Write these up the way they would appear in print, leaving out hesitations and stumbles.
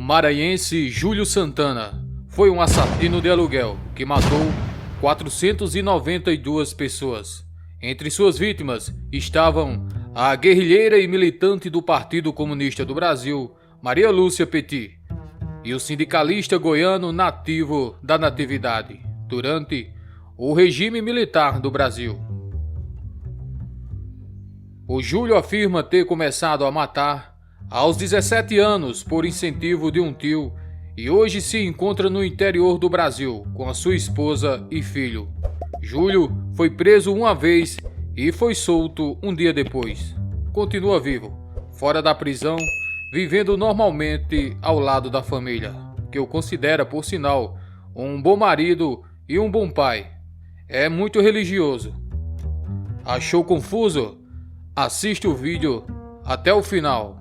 Maranhense Júlio Santana foi um assassino de aluguel que matou 492 pessoas. Entre suas vítimas estavam a guerrilheira e militante do Partido Comunista do Brasil, Maria Lúcia Petit, e o sindicalista goiano nativo da Natividade, durante o regime militar do Brasil. O Júlio afirma ter começado a matar aos 17 anos por incentivo de um tio e hoje se encontra no interior do Brasil com a sua esposa e filho. Júlio foi preso uma vez e foi solto um dia depois. Continua vivo, fora da prisão, vivendo normalmente ao lado da família, que o considera, por sinal, um bom marido e um bom pai. É muito religioso. Achou confuso? Assiste o vídeo até o final.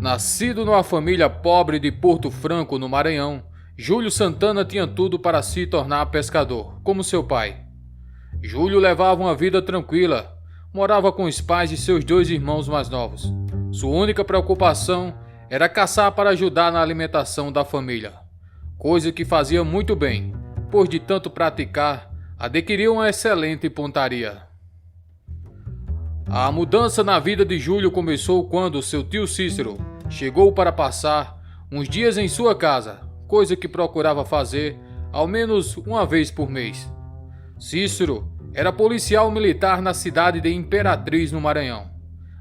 Nascido numa família pobre de Porto Franco, no Maranhão, Júlio Santana tinha tudo para se tornar pescador, como seu pai. Júlio levava uma vida tranquila, morava com os pais de seus 2 irmãos mais novos. Sua única preocupação era caçar para ajudar na alimentação da família, coisa que fazia muito bem, pois de tanto praticar, adquiriu uma excelente pontaria. A mudança na vida de Júlio começou quando seu tio Cícero chegou para passar uns dias em sua casa, coisa que procurava fazer ao menos uma vez por mês. Cícero era policial militar na cidade de Imperatriz, no Maranhão,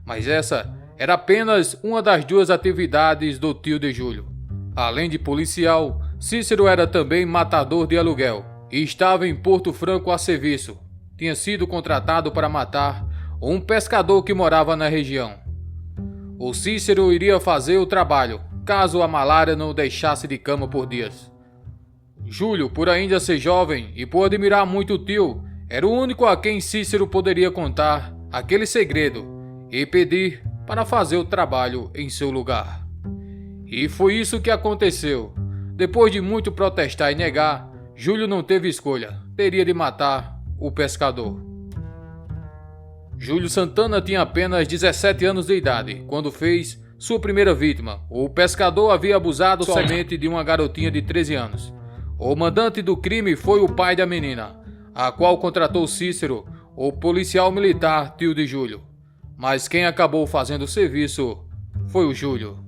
mas essa era apenas uma das 2 atividades do tio de Júlio. Além de policial, Cícero era também matador de aluguel e estava em Porto Franco a serviço. Tinha sido contratado para matar um pescador que morava na região. O Cícero iria fazer o trabalho, caso a malária não o deixasse de cama por dias. Júlio, por ainda ser jovem e por admirar muito o tio, era o único a quem Cícero poderia contar aquele segredo e pedir para fazer o trabalho em seu lugar. E foi isso que aconteceu. Depois de muito protestar e negar, Júlio não teve escolha, teria de matar o pescador. Júlio Santana tinha apenas 17 anos de idade quando fez sua primeira vítima. O pescador havia abusado somente de uma garotinha de 13 anos. O mandante do crime foi o pai da menina, a qual contratou Cícero, o policial militar tio de Júlio. Mas quem acabou fazendo o serviço foi o Júlio.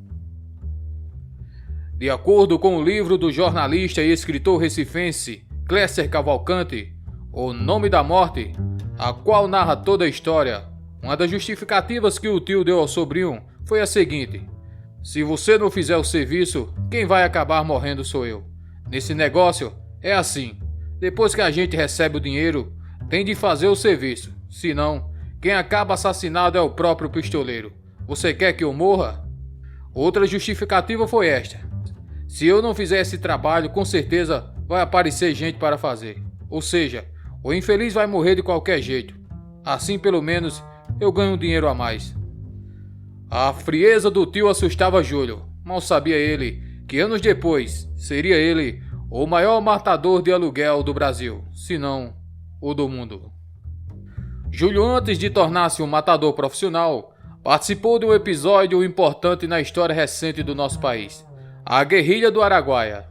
De acordo com o livro do jornalista e escritor recifense Clécer Cavalcante, O Nome da Morte, a qual narra toda a história, uma das justificativas que o tio deu ao sobrinho foi a seguinte: se você não fizer o serviço, quem vai acabar morrendo sou eu. Nesse negócio é assim, depois que a gente recebe o dinheiro, tem de fazer o serviço, senão quem acaba assassinado é o próprio pistoleiro. Você quer que eu morra? Outra justificativa foi esta: se eu não fizer esse trabalho, com certeza vai aparecer gente para fazer. Ou seja, o infeliz vai morrer de qualquer jeito. Assim, pelo menos, eu ganho um dinheiro a mais. A frieza do tio assustava Júlio. Mal sabia ele que anos depois seria ele o maior matador de aluguel do Brasil, se não o do mundo. Júlio, antes de tornar-se um matador profissional, participou de um episódio importante na história recente do nosso país: a Guerrilha do Araguaia.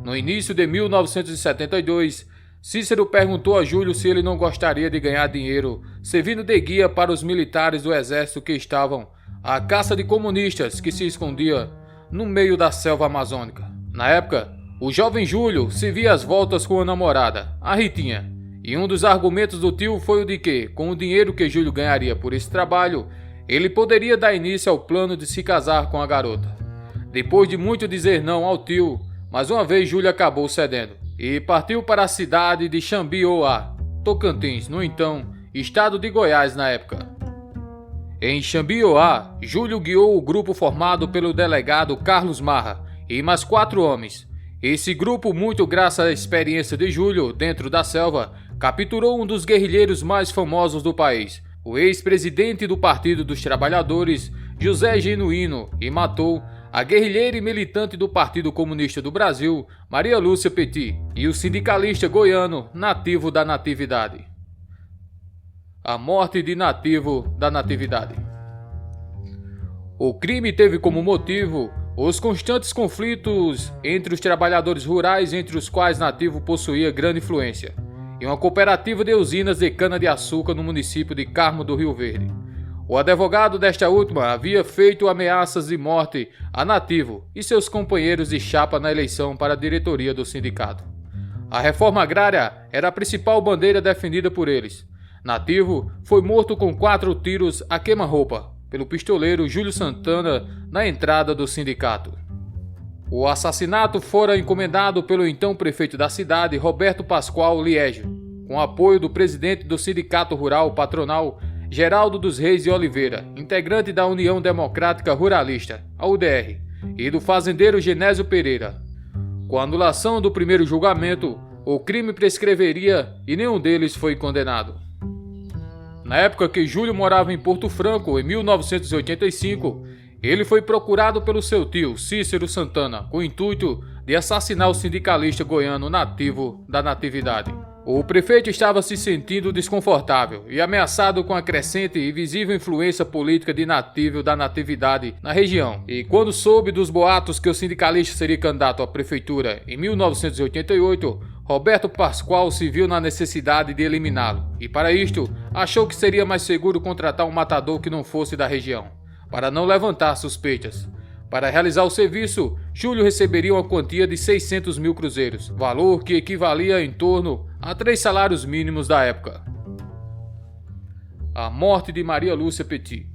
No início de 1972, Cícero perguntou a Júlio se ele não gostaria de ganhar dinheiro servindo de guia para os militares do exército que estavam à caça de comunistas que se escondia no meio da selva amazônica. Na época, o jovem Júlio se via às voltas com a namorada, a Ritinha, e um dos argumentos do tio foi o de que, com o dinheiro que Júlio ganharia por esse trabalho, ele poderia dar início ao plano de se casar com a garota. Depois de muito dizer não ao tio, mais uma vez Júlio acabou cedendo e partiu para a cidade de Xambioá, Tocantins, no então estado de Goiás na época. Em Xambioá, Júlio guiou o grupo formado pelo delegado Carlos Marra e mais 4 homens. Esse grupo, muito graças à experiência de Júlio dentro da selva, capturou um dos guerrilheiros mais famosos do país, o ex-presidente do Partido dos Trabalhadores, José Genuíno, e matou a guerrilheira e militante do Partido Comunista do Brasil, Maria Lúcia Petit, e o sindicalista goiano nativo da Natividade. A morte de nativo da Natividade. O crime teve como motivo os constantes conflitos entre os trabalhadores rurais, entre os quais Nativo possuía grande influência, e uma cooperativa de usinas de cana-de-açúcar no município de Carmo do Rio Verde. O advogado desta última havia feito ameaças de morte a Nativo e seus companheiros de chapa na eleição para a diretoria do sindicato. A reforma agrária era a principal bandeira defendida por eles. Nativo foi morto com 4 tiros a queima-roupa pelo pistoleiro Júlio Santana na entrada do sindicato. O assassinato fora encomendado pelo então prefeito da cidade, Roberto Pascoal Liégio, com apoio do presidente do Sindicato Rural Patronal, Geraldo dos Reis de Oliveira, integrante da União Democrática Ruralista, a UDR, e do fazendeiro Genésio Pereira. Com a anulação do primeiro julgamento, o crime prescreveria e nenhum deles foi condenado. Na época que Júlio morava em Porto Franco, em 1985, ele foi procurado pelo seu tio, Cícero Santana, com o intuito de assassinar o sindicalista goiano Nativo da Natividade. O prefeito estava se sentindo desconfortável e ameaçado com a crescente e visível influência política de Nativo da Natividade na região. E quando soube dos boatos que o sindicalista seria candidato à prefeitura em 1988, Roberto Pascoal se viu na necessidade de eliminá-lo. E para isto, achou que seria mais seguro contratar um matador que não fosse da região, para não levantar suspeitas. Para realizar o serviço, Júlio receberia uma quantia de 600 mil cruzeiros, valor que equivalia em torno a 3 salários mínimos da época. A morte de Maria Lúcia Petit.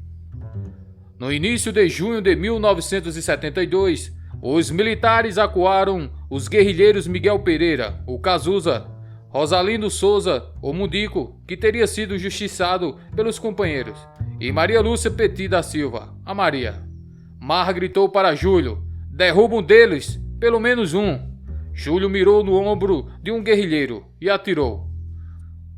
No início de junho de 1972, os militares acuaram os guerrilheiros Miguel Pereira, o Cazuza, Rosalino Souza, o Mundico, que teria sido justiçado pelos companheiros, e Maria Lúcia Petit da Silva, a Maria. Marra gritou para Júlio: "Derruba um deles, pelo menos um." Júlio mirou no ombro de um guerrilheiro e atirou.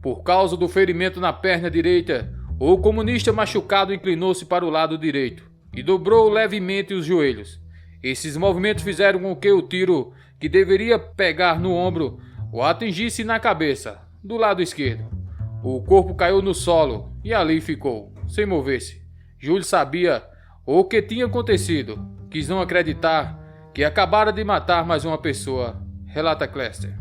Por causa do ferimento na perna direita, o comunista machucado inclinou-se para o lado direito e dobrou levemente os joelhos. Esses movimentos fizeram com que o tiro, que deveria pegar no ombro, o atingisse na cabeça, do lado esquerdo. O corpo caiu no solo e ali ficou, sem mover-se. Júlio sabia o que tinha acontecido, quis não acreditar que acabara de matar mais uma pessoa, relata Cléster.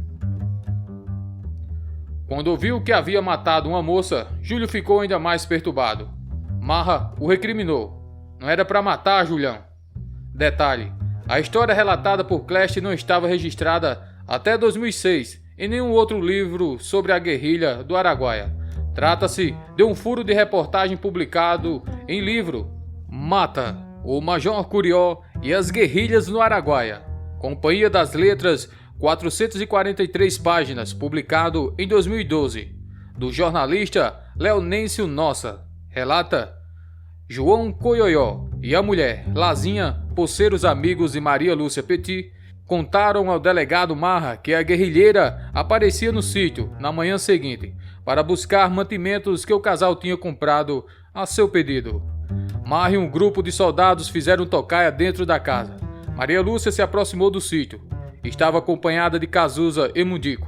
Quando ouviu que havia matado uma moça, Júlio ficou ainda mais perturbado. Marra o recriminou: "Não era para matar, Julião." Detalhe: a história relatada por Cléster não estava registrada até 2006 em nenhum outro livro sobre a guerrilha do Araguaia. Trata-se de um furo de reportagem publicado em livro Mata, o Major Curió e as Guerrilhas no Araguaia, Companhia das Letras, 443 páginas, publicado em 2012, do jornalista Leonêncio Nossa. Relata: João Coioió e a mulher, Lazinha, por ser os amigos de Maria Lúcia Petit, contaram ao delegado Marra que a guerrilheira aparecia no sítio na manhã seguinte para buscar mantimentos que o casal tinha comprado a seu pedido. Marra e um grupo de soldados fizeram tocaia dentro da casa. Maria Lúcia se aproximou do sítio. Estava acompanhada de Cazuza e Mundico,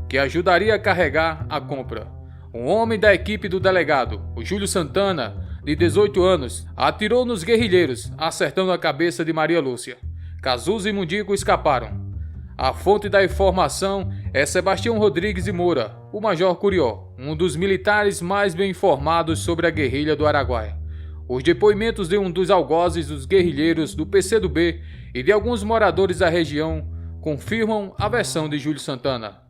que ajudaria a carregar a compra. Um homem da equipe do delegado, o Júlio Santana, de 18 anos, atirou nos guerrilheiros, acertando a cabeça de Maria Lúcia. Cazuza e Mundico escaparam. A fonte da informação é Sebastião Rodrigues de Moura, o Major Curió, um dos militares mais bem informados sobre a guerrilha do Araguaia. Os depoimentos de um dos algozes dos guerrilheiros do PCdoB e de alguns moradores da região confirmam a versão de Júlio Santana.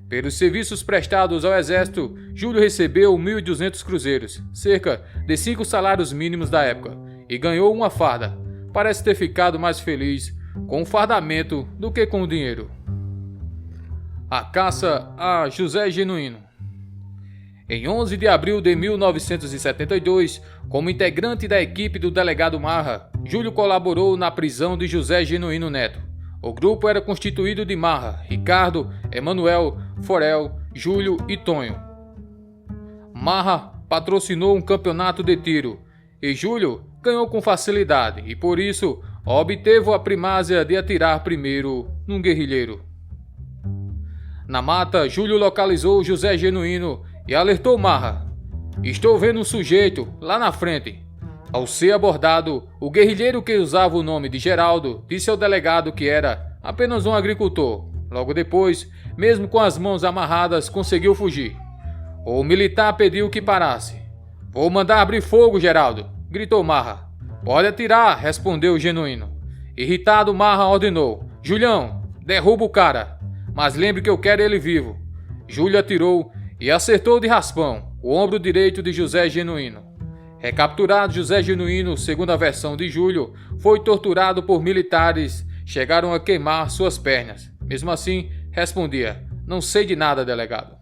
Pelos serviços prestados ao Exército, Júlio recebeu 1.200 cruzeiros, cerca de 5 salários mínimos da época, e ganhou uma farda. Parece ter ficado mais feliz com o fardamento do que com o dinheiro. A caça a José Genuíno. Em 11 de abril de 1972, como integrante da equipe do delegado Marra, Júlio colaborou na prisão de José Genuíno Neto. O grupo era constituído de Marra, Ricardo, Emanuel, Forel, Júlio e Tonho. Marra patrocinou um campeonato de tiro e Júlio ganhou com facilidade e, por isso, obteve a primácia de atirar primeiro num guerrilheiro. Na mata, Júlio localizou José Genuíno e alertou Marra: "Estou vendo um sujeito lá na frente." Ao ser abordado, o guerrilheiro que usava o nome de Geraldo disse ao delegado que era apenas um agricultor. Logo depois, mesmo com as mãos amarradas, conseguiu fugir. O militar pediu que parasse. "Vou mandar abrir fogo, Geraldo", gritou Marra. "Pode atirar", respondeu o Genuíno. Irritado, Marra ordenou: "Julião, derruba o cara, mas lembre que eu quero ele vivo." Júlio atirou e acertou de raspão o ombro direito de José Genuíno. Recapturado, José Genuíno, segundo a versão de Júlio, foi torturado por militares, chegaram a queimar suas pernas. Mesmo assim, respondia: "Não sei de nada, delegado."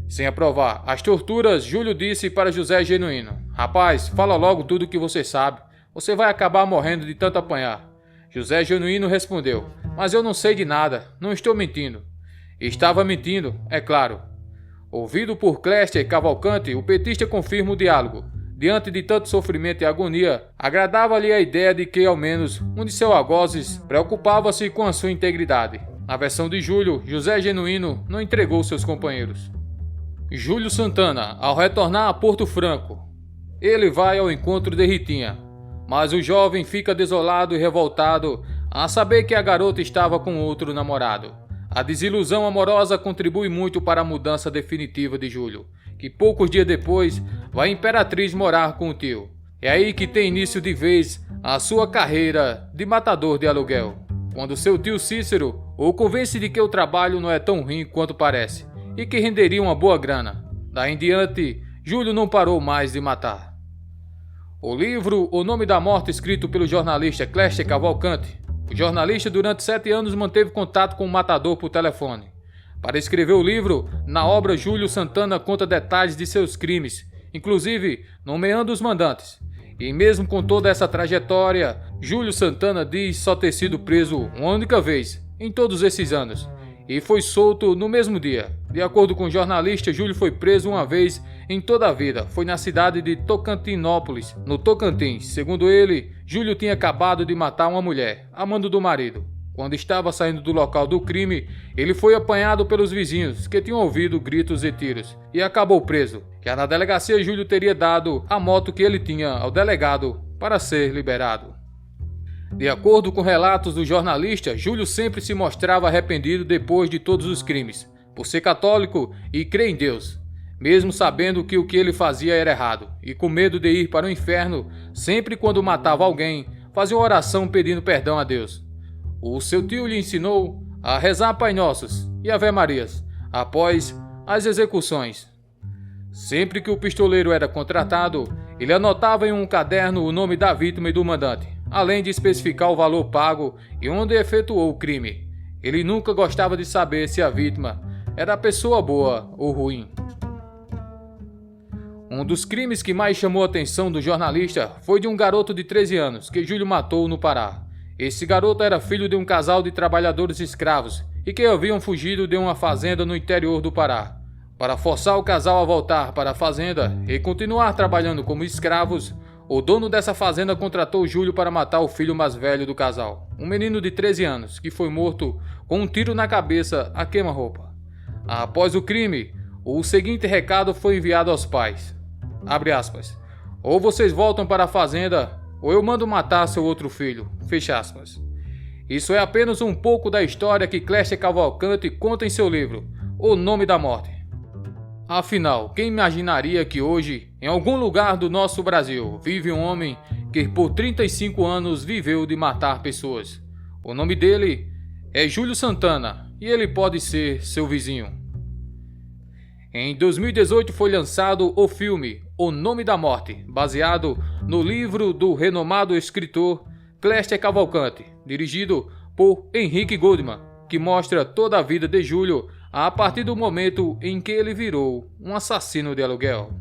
Sem aprovar as torturas, Júlio disse para José Genuíno: "Rapaz, fala logo tudo o que você sabe. Você vai acabar morrendo de tanto apanhar." José Genuíno respondeu: "Mas eu não sei de nada, não estou mentindo." Estava mentindo, é claro. Ouvido por Cléster Cavalcante, o petista confirma o diálogo. Diante de tanto sofrimento e agonia, agradava-lhe a ideia de que, ao menos, um de seus algozes preocupava-se com a sua integridade. Na versão de Júlio, José Genuíno não entregou seus companheiros. Júlio Santana, ao retornar a Porto Franco, ele vai ao encontro de Ritinha, mas o jovem fica desolado e revoltado a saber que a garota estava com outro namorado. A desilusão amorosa contribui muito para a mudança definitiva de Júlio, que poucos dias depois vai em Imperatriz morar com o tio. É aí que tem início de vez a sua carreira de matador de aluguel, quando seu tio Cícero o convence de que o trabalho não é tão ruim quanto parece e que renderia uma boa grana. Daí em diante, Júlio não parou mais de matar. O livro O Nome da Morte, escrito pelo jornalista Cléster Cavalcante. O jornalista durante 7 anos manteve contato com o matador por telefone. Para escrever o livro, na obra Júlio Santana conta detalhes de seus crimes, inclusive nomeando os mandantes. E mesmo com toda essa trajetória, Júlio Santana diz só ter sido preso uma única vez em todos esses anos, e foi solto no mesmo dia. De acordo com o jornalista, Júlio foi preso uma vez em toda a vida. Foi na cidade de Tocantinópolis, no Tocantins. Segundo ele, Júlio tinha acabado de matar uma mulher, amando do marido. Quando estava saindo do local do crime, ele foi apanhado pelos vizinhos, que tinham ouvido gritos e tiros, e acabou preso. Já na delegacia, Júlio teria dado a moto que ele tinha ao delegado para ser liberado. De acordo com relatos do jornalista, Júlio sempre se mostrava arrependido depois de todos os crimes, por ser católico e crer em Deus. Mesmo sabendo que o que ele fazia era errado, e com medo de ir para o inferno, sempre quando matava alguém, fazia uma oração pedindo perdão a Deus. O seu tio lhe ensinou a rezar Pai Nossos e Ave Marias após as execuções. Sempre que o pistoleiro era contratado, ele anotava em um caderno o nome da vítima e do mandante, além de especificar o valor pago e onde efetuou o crime. Ele nunca gostava de saber se a vítima era pessoa boa ou ruim. Um dos crimes que mais chamou a atenção do jornalista foi de um garoto de 13 anos que Júlio matou no Pará. Esse garoto era filho de um casal de trabalhadores escravos e que haviam fugido de uma fazenda no interior do Pará. Para forçar o casal a voltar para a fazenda e continuar trabalhando como escravos, o dono dessa fazenda contratou Júlio para matar o filho mais velho do casal, um menino de 13 anos, que foi morto com um tiro na cabeça a queima-roupa. Após o crime, o seguinte recado foi enviado aos pais. Abre aspas. "Ou vocês voltam para a fazenda, ou eu mando matar seu outro filho." Fecha aspas. Isso é apenas um pouco da história que Cléster Cavalcante conta em seu livro, O Nome da Morte. Afinal, quem imaginaria que hoje, em algum lugar do nosso Brasil, vive um homem que por 35 anos viveu de matar pessoas? O nome dele é Júlio Santana e ele pode ser seu vizinho. Em 2018 foi lançado o filme O Nome da Morte, baseado no livro do renomado escritor Cléster Cavalcante, dirigido por Henrique Goldman, que mostra toda a vida de Júlio a partir do momento em que ele virou um assassino de aluguel.